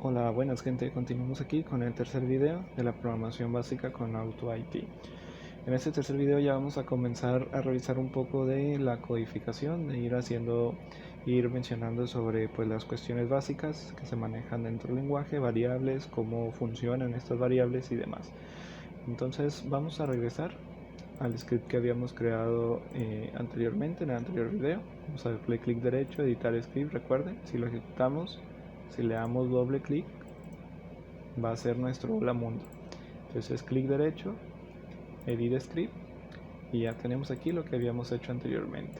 Hola, buenas gente, continuamos aquí con el tercer video de la programación básica con AutoIT. En este tercer video ya vamos a comenzar a revisar un poco de la codificación, de ir mencionando sobre pues las cuestiones básicas que se manejan dentro del lenguaje, variables, cómo funcionan estas variables y demás. Entonces vamos a regresar al script que habíamos creado anteriormente en el anterior video. Vamos a darle clic derecho, editar script, recuerden, si lo ejecutamos, si le damos doble clic, va a ser nuestro hola mundo. Entonces clic derecho, edit script y ya tenemos aquí lo que habíamos hecho anteriormente.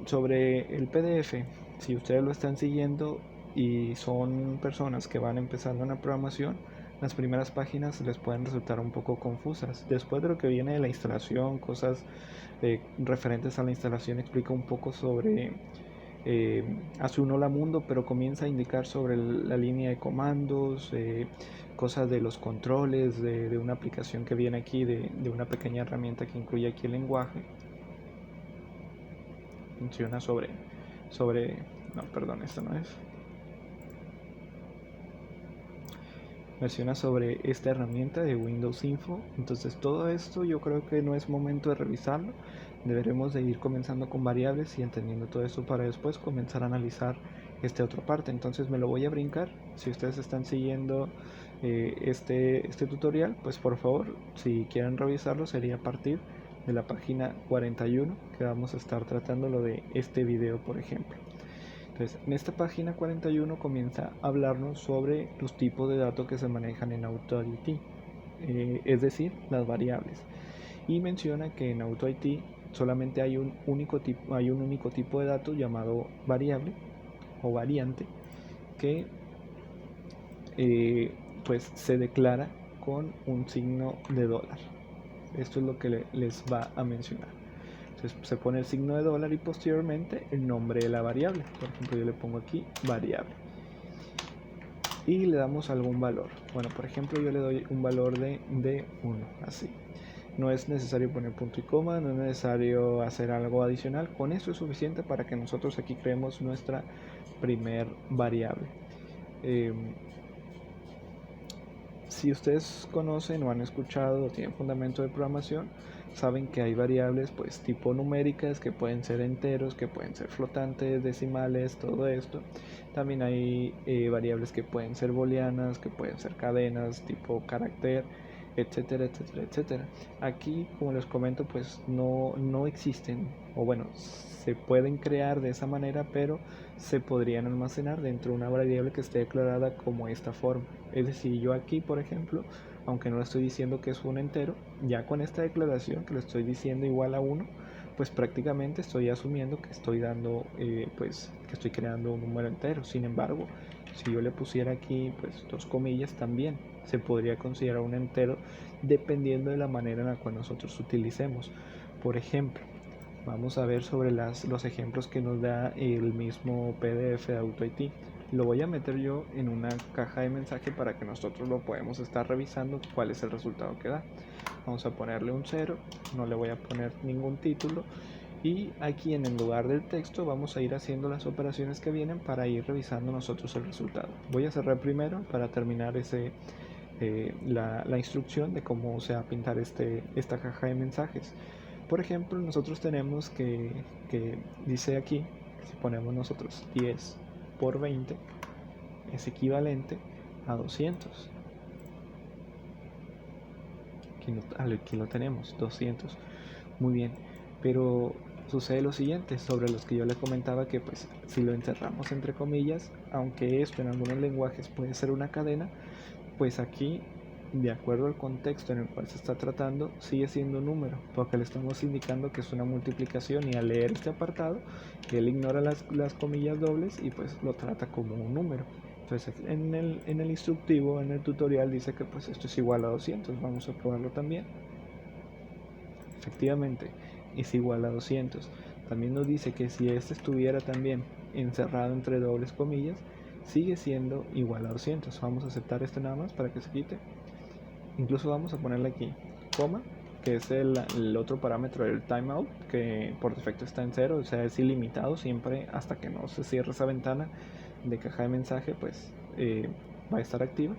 Sobre el PDF, si ustedes lo están siguiendo y son personas que van empezando en la programación, las primeras páginas les pueden resultar un poco confusas. Después de lo que viene de la instalación, cosas referentes a la instalación, explica un poco sobre hace un hola mundo, pero comienza a indicar sobre la línea de comandos, cosas de los controles, de una aplicación que viene aquí, de una pequeña herramienta que incluye aquí el lenguaje. Menciona no, perdón, esto no es. Menciona sobre esta herramienta de Windows Info. Entonces todo esto yo creo que no es momento de revisarlo. Deberemos de ir comenzando con variables y entendiendo todo esto para después comenzar a analizar esta otra parte. Entonces me lo voy a brincar. Si ustedes están siguiendo este tutorial, pues por favor, si quieren revisarlo, sería a partir de la página 41 que vamos a estar tratando lo de este video, por ejemplo. Entonces, en esta página 41 comienza a hablarnos sobre los tipos de datos que se manejan en AutoIT, es decir, las variables. Y menciona que en AutoIT solamente hay un único tipo de datos llamado variable o variante que pues se declara con un signo de dólar. Esto es lo que les va a mencionar. Entonces se pone el signo de dólar y posteriormente el nombre de la variable. Por ejemplo, yo le pongo aquí variable. Y le damos algún valor. Bueno, por ejemplo, yo le doy un valor de 1, así. No es necesario poner punto y coma, no es necesario hacer algo adicional. Con eso es suficiente para que nosotros aquí creemos nuestra primer variable. Si ustedes conocen o han escuchado o tienen fundamento de programación, saben que hay variables pues tipo numéricas que pueden ser enteros, que pueden ser flotantes, decimales, todo esto. También hay variables que pueden ser booleanas, que pueden ser cadenas tipo carácter, etcétera, etcétera, etcétera. Aquí, como les comento, pues no existen, o bueno, se pueden crear de esa manera, pero se podrían almacenar dentro de una variable que esté declarada como esta forma. Es decir, yo aquí, por ejemplo, aunque no estoy diciendo que es un entero, ya con esta declaración que lo estoy diciendo igual a 1, pues prácticamente estoy asumiendo que estoy dando, pues que estoy creando un número entero. Sin embargo, si yo le pusiera aquí, pues 2 comillas, también se podría considerar un entero dependiendo de la manera en la cual nosotros utilicemos. Por ejemplo, vamos a ver sobre los ejemplos que nos da el mismo PDF de AutoIT. Lo voy a meter yo en una caja de mensaje para que nosotros lo podamos estar revisando cuál es el resultado que da. Vamos a ponerle un 0, no le voy a poner ningún título y aquí en el lugar del texto vamos a ir haciendo las operaciones que vienen para ir revisando nosotros el resultado. Voy a cerrar primero para terminar la instrucción de cómo se va a pintar esta caja de mensajes. Por ejemplo, nosotros tenemos que dice aquí, si ponemos nosotros 10 por 20 es equivalente a 200. Aquí lo tenemos, 200. Muy bien, pero sucede lo siguiente, sobre los que yo le comentaba que pues si lo encerramos entre comillas, aunque esto en algunos lenguajes puede ser una cadena, pues aquí, de acuerdo al contexto en el cual se está tratando, sigue siendo un número, porque le estamos indicando que es una multiplicación y al leer este apartado, él ignora las comillas dobles y pues lo trata como un número. Entonces en el instructivo, en el tutorial dice que pues esto es igual a 200, vamos a probarlo también. Efectivamente, es igual a 200. También nos dice que si este estuviera también encerrado entre dobles comillas, sigue siendo igual a 200. Vamos a aceptar este nada más para que se quite. Incluso vamos a ponerle aquí coma, que es el otro parámetro del timeout, que por defecto está en 0, o sea, es ilimitado siempre hasta que no se cierre esa ventana de caja de mensaje, pues va a estar activa,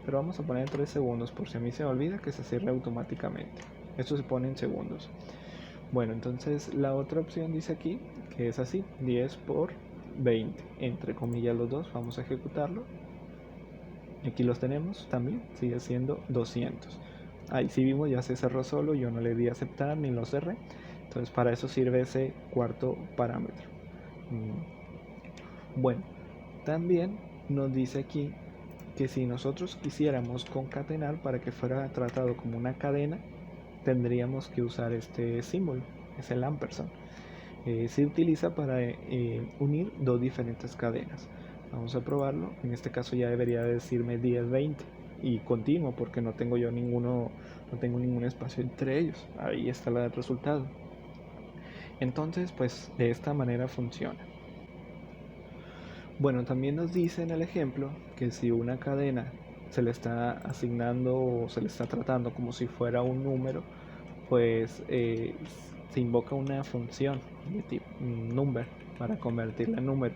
pero vamos a poner 3 segundos por si a mí se me olvida que se cierre automáticamente. Esto se pone en segundos. Bueno, entonces la otra opción dice aquí que es así, 10 por 20, entre comillas los dos, vamos a ejecutarlo. Aquí los tenemos también, sigue siendo 200. Ahí sí vimos, ya se cerró solo, yo no le di aceptar ni lo cerré. Entonces para eso sirve ese cuarto parámetro. Bueno, también nos dice aquí que si nosotros quisiéramos concatenar para que fuera tratado como una cadena, tendríamos que usar este símbolo, es el ampersand. Se utiliza para unir dos diferentes cadenas. Vamos a probarlo. En este caso ya debería decirme 10, 20 y continuo porque no tengo yo no tengo ningún espacio entre ellos. Ahí está el resultado. Entonces, pues de esta manera funciona. Bueno, también nos dice en el ejemplo que si una cadena se le está asignando o se le está tratando como si fuera un número, pues se invoca una función de tipo number para convertirla en número.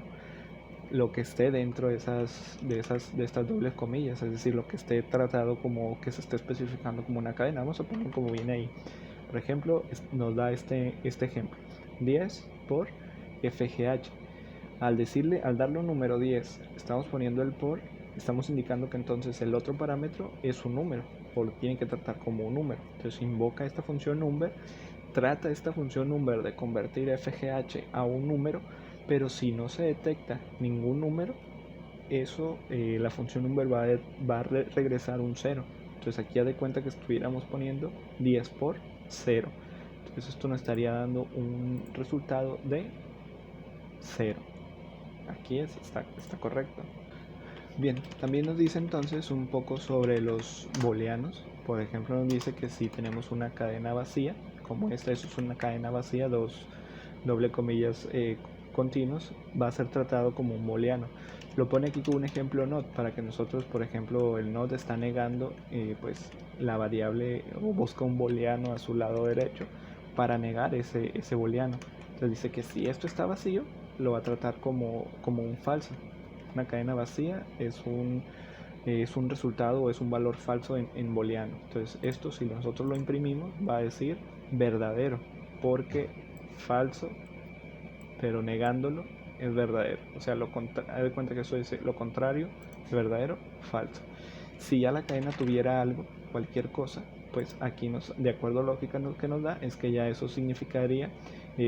Lo que esté dentro de estas dobles comillas, es decir, lo que esté tratado como que se esté especificando como una cadena. Vamos a poner como viene ahí. Por ejemplo, nos da este ejemplo: 10 por FGH. Al darle un número 10, estamos poniendo el por, estamos indicando que entonces el otro parámetro es un número, o lo tiene que tratar como un número. Entonces invoca esta función number, trata esta función number de convertir FGH a un número, pero si no se detecta ningún número, la función number va a regresar un 0. Entonces aquí ya de cuenta que estuviéramos poniendo 10 por 0. Entonces esto nos estaría dando un resultado de 0. Aquí está correcto. Bien, también nos dice entonces un poco sobre los booleanos. Por ejemplo, nos dice que si tenemos una cadena vacía, como esta, eso es una cadena vacía, dos doble comillas continuos, va a ser tratado como un booleano. Lo pone aquí con un ejemplo not para que nosotros, por ejemplo, el not está negando pues la variable, o busca un booleano a su lado derecho para negar ese booleano. Entonces dice que si esto está vacío, lo va a tratar como un falso. Una cadena vacía es un resultado o es un valor falso en booleano. Entonces esto, si nosotros lo imprimimos, va a decir verdadero, porque falso, pero negándolo, es verdadero. O sea, haz de cuenta que eso es lo contrario de verdadero, falso. Si ya la cadena tuviera algo, cualquier cosa, pues aquí de acuerdo a la lógica que nos da, es que ya eso significaría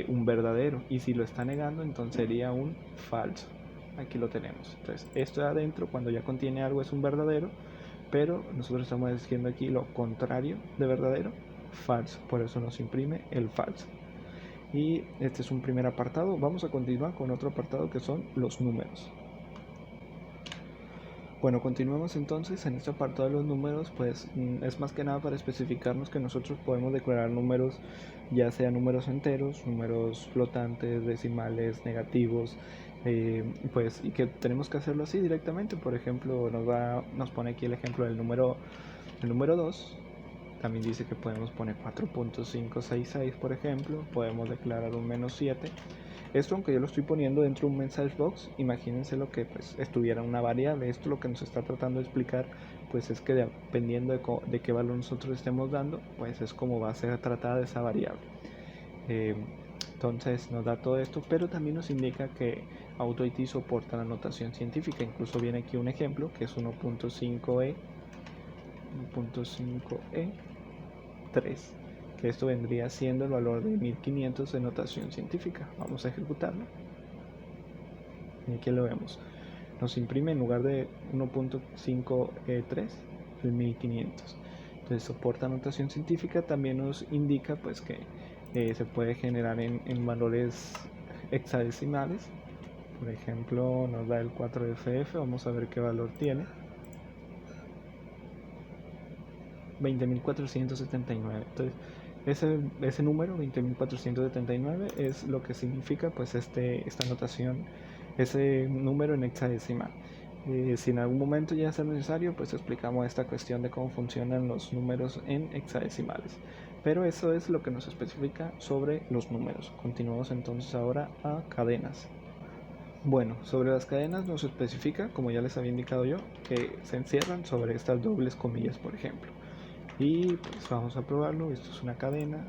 un verdadero, y si lo está negando, entonces sería un falso. Aquí lo tenemos. Entonces esto de adentro, cuando ya contiene algo, es un verdadero, pero nosotros estamos diciendo aquí lo contrario de verdadero, falso. Por eso nos imprime el falso. Y este es un primer apartado. Vamos a continuar con otro apartado que son los números. Bueno, continuemos entonces en este apartado de los números. Pues es más que nada para especificarnos que nosotros podemos declarar números, ya sea números enteros, números flotantes, decimales, negativos, pues, y que tenemos que hacerlo así directamente. Por ejemplo, nos pone aquí el ejemplo del número 2. También dice que podemos poner 4.566, por ejemplo. Podemos declarar un -7. Esto, aunque yo lo estoy poniendo dentro de un message box, imagínense lo que pues estuviera una variable. Esto lo que nos está tratando de explicar, pues es que dependiendo de qué valor nosotros estemos dando, pues es como va a ser tratada esa variable. Entonces nos da todo esto, pero también nos indica que AutoIT soporta la notación científica. Incluso viene aquí un ejemplo que es 1.5e 3, que esto vendría siendo el valor de 1500 de notación científica. Vamos a ejecutarlo y aquí lo vemos, nos imprime en lugar de 1.5E3 el 1500. Entonces soporta notación científica. También nos indica pues que se puede generar en valores hexadecimales. Por ejemplo, nos da el 4FF, vamos a ver qué valor tiene. 20.479. Entonces ese número 20.479 es lo que significa pues esta notación, ese número en hexadecimal. Si en algún momento ya es necesario, pues explicamos esta cuestión de cómo funcionan los números en hexadecimales, pero eso es lo que nos especifica sobre los números. Continuamos entonces ahora a cadenas. Bueno, sobre las cadenas nos especifica, como ya les había indicado yo, que se encierran sobre estas dobles comillas, por ejemplo. Y pues vamos a probarlo. Esto es una cadena,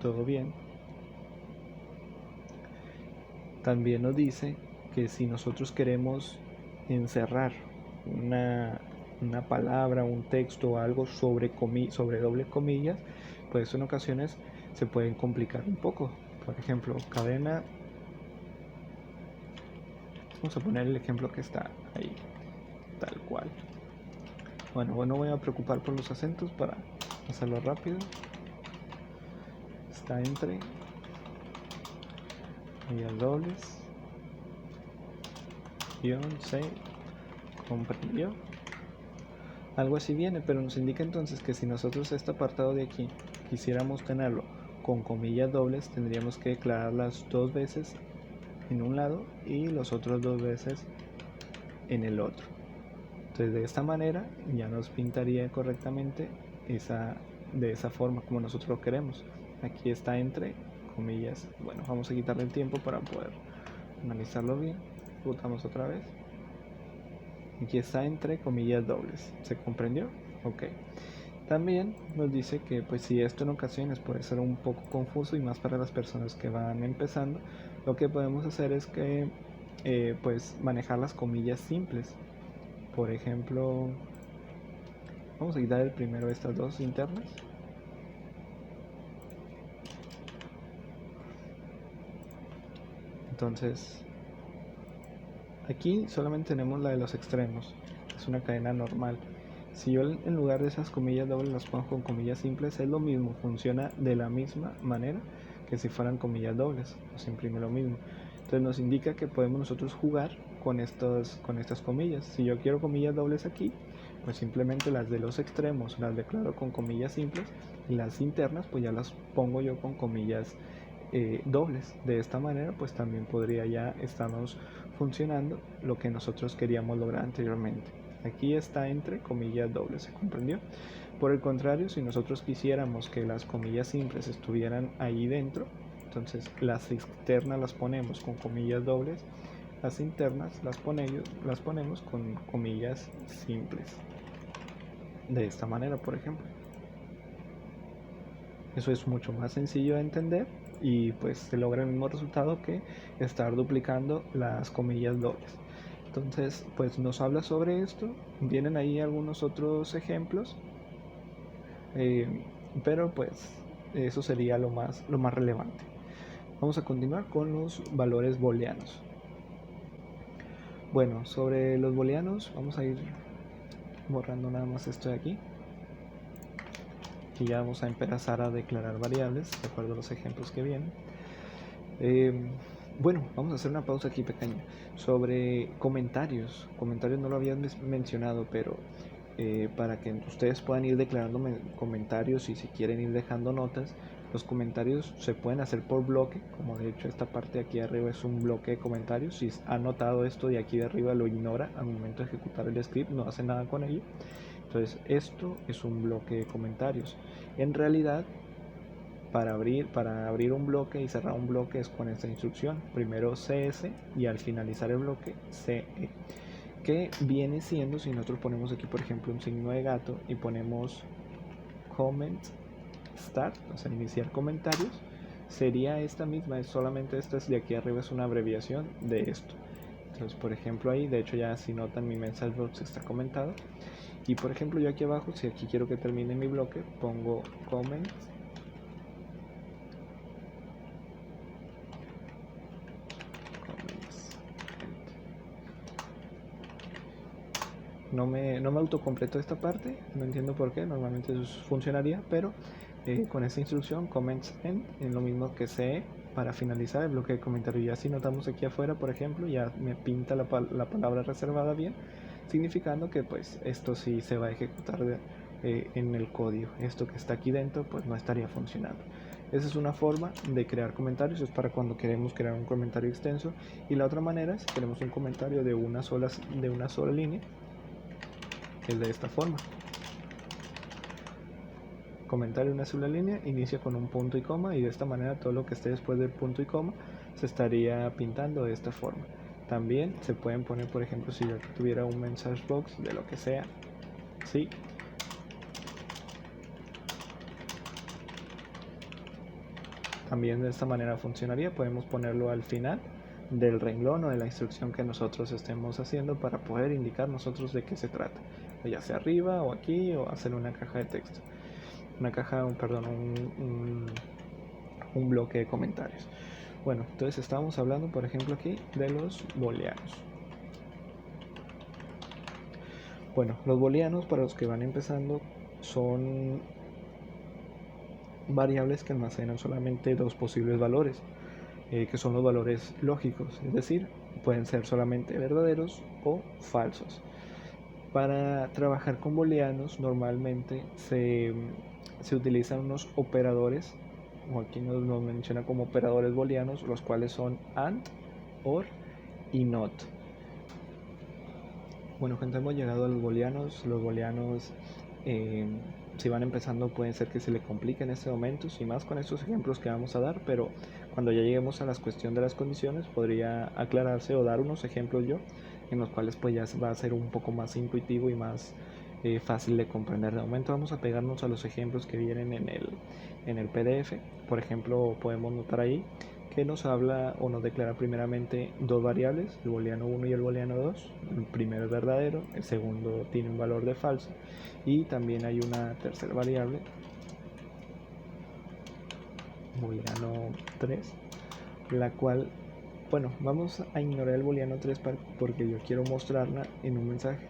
todo bien. También nos dice que si nosotros queremos encerrar una palabra, un texto o algo sobre doble comillas, pues en ocasiones se pueden complicar un poco. Por ejemplo, cadena, vamos a poner el ejemplo que está ahí, tal cual. Bueno, no voy a preocupar por los acentos para hacerlo rápido. Está entre comillas dobles, guión, se comprendió. Algo así viene, pero nos indica entonces que si nosotros este apartado de aquí quisiéramos tenerlo con comillas dobles, tendríamos que declararlas 2 veces en un lado y los otros 2 veces en el otro. Entonces de esta manera ya nos pintaría correctamente de esa forma como nosotros lo queremos. Aquí está entre comillas. Bueno, vamos a quitarle el tiempo para poder analizarlo bien. Botamos otra vez. Aquí está entre comillas dobles. ¿Se comprendió? Ok. También nos dice que pues si esto en ocasiones puede ser un poco confuso y más para las personas que van empezando, lo que podemos hacer es que pues manejar las comillas simples. Por ejemplo, vamos a quitar el primero de estas dos internas. Entonces, aquí solamente tenemos la de los extremos. Es una cadena normal. Si yo en lugar de esas comillas dobles las pongo con comillas simples, es lo mismo, funciona de la misma manera que si fueran comillas dobles, nos imprime lo mismo. Entonces nos indica que podemos nosotros jugar con estas comillas. Si yo quiero comillas dobles aquí, pues simplemente las de los extremos las declaro con comillas simples y las internas pues ya las pongo yo con comillas dobles. De esta manera pues también podría ya estarnos funcionando lo que nosotros queríamos lograr anteriormente. Aquí está entre comillas dobles, ¿se comprendió? Por el contrario, si nosotros quisiéramos que las comillas simples estuvieran ahí dentro, entonces las externas las ponemos con comillas dobles, las internas las ponemos con comillas simples. De esta manera, por ejemplo. Eso es mucho más sencillo de entender y pues se logra el mismo resultado que estar duplicando las comillas dobles. Entonces, pues nos habla sobre esto. Vienen ahí algunos otros ejemplos, pero pues eso sería lo más relevante. Vamos a continuar con los valores booleanos. Bueno, sobre los booleanos vamos a ir borrando nada más esto de aquí. Y ya vamos a empezar a declarar variables de acuerdo a los ejemplos que vienen. Bueno, vamos a hacer una pausa aquí pequeña sobre comentarios. Comentarios no lo había mencionado, pero para que ustedes puedan ir declarando comentarios y si quieren ir dejando notas, los comentarios se pueden hacer por bloque, como de hecho esta parte de aquí arriba es un bloque de comentarios. Si ha notado esto de aquí de arriba, lo ignora al momento de ejecutar el script, no hace nada con ello. Entonces esto es un bloque de comentarios. En realidad para abrir un bloque y cerrar un bloque es con esta instrucción. Primero CS y al finalizar el bloque CE. Que viene siendo, si nosotros ponemos aquí por ejemplo un signo de gato y ponemos comment start, o sea iniciar comentarios, sería esta misma, es solamente esta de aquí arriba es una abreviación de esto. Entonces por ejemplo ahí, de hecho ya si notan mi message box está comentado. Y por ejemplo yo aquí abajo, si aquí quiero que termine mi bloque, pongo comment no me autocompletó esta parte, no entiendo por qué, normalmente eso funcionaría, pero con esta instrucción comments end es lo mismo que CE para finalizar el bloque de comentarios. Ya si notamos aquí afuera, por ejemplo, ya me pinta la palabra reservada bien, significando que pues esto sí se va a ejecutar en el código. Esto que está aquí dentro pues no estaría funcionando. Esa es una forma de crear comentarios, es para cuando queremos crear un comentario extenso. Y la otra manera, si queremos un comentario de una sola línea, es de esta forma. Comentario de una sola línea inicia con un punto y coma y de esta manera todo lo que esté después del punto y coma se estaría pintando de esta forma. También se pueden poner, por ejemplo, si yo tuviera un message box de lo que sea, ¿sí? También de esta manera funcionaría. Podemos ponerlo al final del renglón o de la instrucción que nosotros estemos haciendo para poder indicar nosotros de qué se trata, ya sea arriba o aquí, o hacer una caja de texto, una caja, perdón, un bloque de comentarios. Bueno, entonces estábamos hablando, por ejemplo, aquí de los booleanos. Bueno, los booleanos, para los que van empezando, son variables que almacenan solamente dos posibles valores, que son los valores lógicos, es decir, pueden ser solamente verdaderos o falsos. Para trabajar con booleanos normalmente se utilizan unos operadores, o aquí nos menciona como operadores booleanos, los cuales son AND, OR y NOT. Bueno, cuando hemos llegado a los booleanos si van empezando puede ser que se le complique en este momento, y más con estos ejemplos que vamos a dar, pero cuando ya lleguemos a la cuestión de las condiciones podría aclararse o dar unos ejemplos yo, en los cuales pues ya va a ser un poco más intuitivo y más fácil de comprender. De momento vamos a pegarnos a los ejemplos que vienen en el PDF. Por ejemplo, podemos notar ahí que nos habla o nos declara primeramente dos variables, el booleano 1 y el booleano 2. El primero es verdadero, el segundo tiene un valor de falso, y también hay una tercera variable, booleano 3, la cual, bueno, vamos a ignorar el booleano 3 porque yo quiero mostrarla en un mensaje.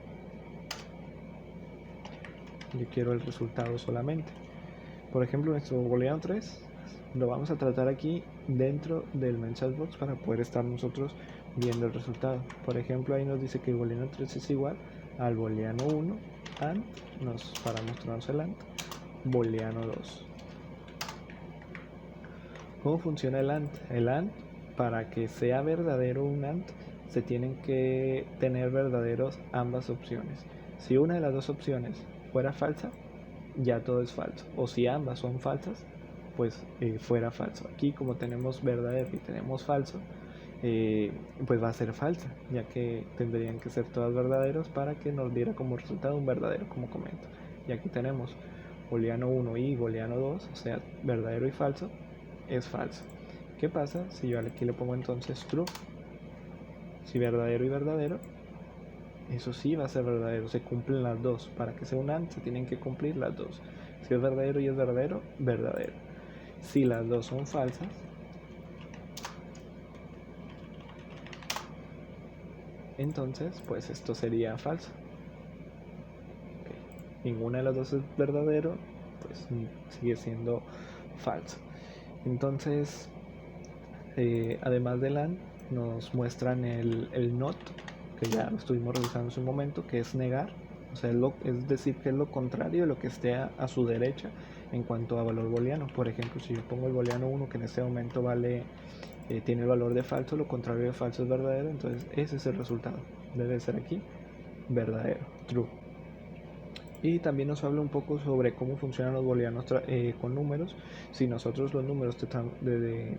Yo quiero el resultado solamente. Por ejemplo, nuestro booleano 3 lo vamos a tratar aquí dentro del message box para poder estar nosotros viendo el resultado. Por ejemplo, ahí nos dice que el booleano 3 es igual al booleano 1 AND, para mostrarnos el AND, booleano 2. ¿Cómo funciona el AND? El AND, para que sea verdadero un AND, se tienen que tener verdaderos ambas opciones. Si una de las dos opciones fuera falsa, ya todo es falso. O si ambas son falsas, pues fuera falso. Aquí como tenemos verdadero y tenemos falso, pues va a ser falsa, ya que tendrían que ser todas verdaderos para que nos diera como resultado un verdadero, como comento. Y aquí tenemos booleano 1 y booleano 2, o sea, verdadero y falso, es falso. ¿Qué pasa si yo aquí le pongo entonces true? Si verdadero y verdadero, eso sí va a ser verdadero, se cumplen las dos. Para que sea un AND se tienen que cumplir las dos. Si es verdadero y es verdadero, verdadero. Si las dos son falsas, entonces pues esto sería falso. Okay. Ninguna de las dos es verdadero, pues sigue siendo falso. Entonces, además del AND, nos muestran el NOT, que ya lo estuvimos revisando hace un momento, que es negar, o sea, es decir, que es lo contrario de lo que esté a su derecha en cuanto a valor booleano. Por ejemplo, si yo pongo el booleano 1, que en este momento tiene el valor de falso, lo contrario de falso es verdadero, entonces ese es el resultado. Debe ser aquí verdadero, true. Y también nos habla un poco sobre cómo funcionan los booleanos con números. Si nosotros los números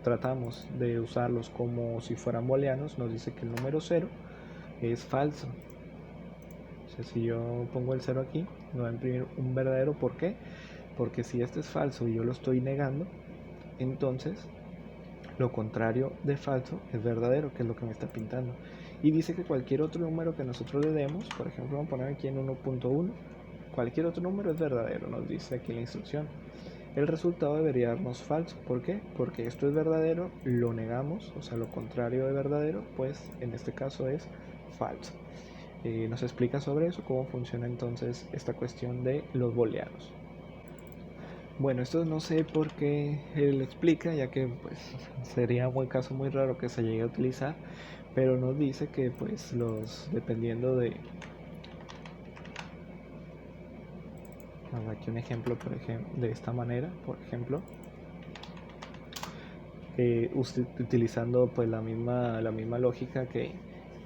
tratamos de usarlos como si fueran booleanos, nos dice que el número 0 es falso. O sea, si yo pongo el 0 aquí, me va a imprimir un verdadero. ¿Por qué? Porque si este es falso y yo lo estoy negando, entonces lo contrario de falso es verdadero, que es lo que me está pintando. Y dice que cualquier otro número que nosotros le demos, por ejemplo, vamos a poner aquí en 1.1, cualquier otro número es verdadero, nos dice aquí la instrucción. El resultado debería darnos falso. ¿Por qué? Porque esto es verdadero, lo negamos, o sea, lo contrario de verdadero, pues en este caso es falso. Nos explica sobre eso, cómo funciona entonces esta cuestión de los booleanos. Bueno, esto no sé por qué él explica, ya que pues sería un caso muy raro que se llegue a utilizar, pero nos dice que pues dependiendo de... Aquí un ejemplo, por ejemplo, de esta manera, por ejemplo, utilizando pues la misma lógica que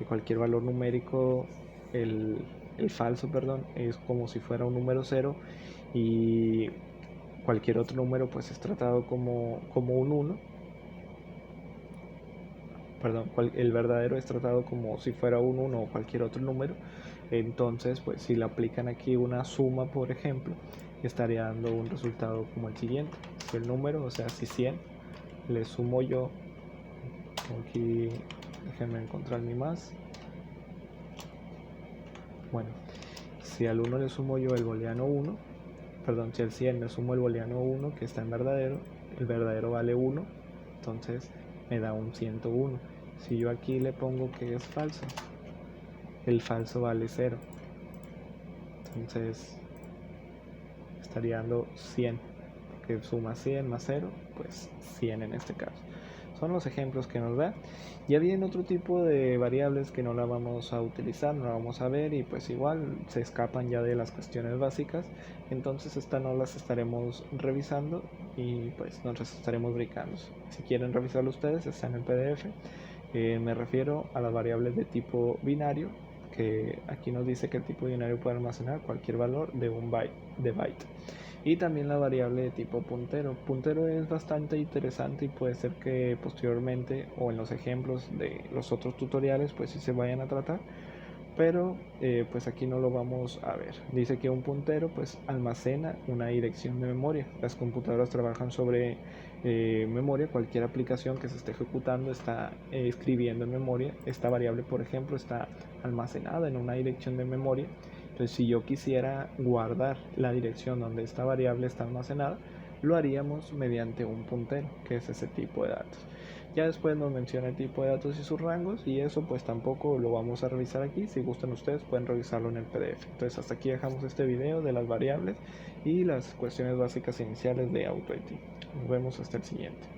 cualquier valor numérico, el falso, perdón, es como si fuera un número 0, y cualquier otro número pues es tratado como un 1. el verdadero es tratado como si fuera un 1 o cualquier otro número. Entonces, pues si le aplican aquí una suma, por ejemplo, estaría dando un resultado como el siguiente. Si el número, o sea, si 100, le sumo yo, aquí déjenme encontrar mi más. Bueno, si al 1 le sumo yo el booleano 1, perdón, si al 100 le sumo el booleano 1 que está en verdadero, el verdadero vale 1, entonces me da un 101. Si yo aquí le pongo que es falso, el falso vale 0, entonces estaría dando 100, que suma 100 más 0, pues 100 en este caso. Son los ejemplos que nos da. Ya viene otro tipo de variables que no la vamos a utilizar, no la vamos a ver y pues igual se escapan ya de las cuestiones básicas. Entonces estas no las estaremos revisando y pues nos las estaremos brincando. Si quieren revisarlo ustedes, está en el PDF. Me refiero a las variables de tipo binario, que aquí nos dice que el tipo binario puede almacenar cualquier valor de un byte. Y también la variable de tipo puntero. Puntero es bastante interesante y puede ser que posteriormente o en los ejemplos de los otros tutoriales pues sí se vayan a tratar, pero pues aquí no lo vamos a ver. Dice que un puntero pues almacena una dirección de memoria. Las computadoras trabajan sobre memoria. Cualquier aplicación que se esté ejecutando está escribiendo en memoria. Esta variable, por ejemplo, está almacenada en una dirección de memoria. Entonces, si yo quisiera guardar la dirección donde esta variable está almacenada, lo haríamos mediante un puntero, que es ese tipo de datos. Ya después nos menciona el tipo de datos y sus rangos, y eso pues tampoco lo vamos a revisar aquí. Si gustan ustedes pueden revisarlo en el PDF. Entonces hasta aquí dejamos este video de las variables y las cuestiones básicas iniciales de AutoIT. Nos vemos hasta el siguiente.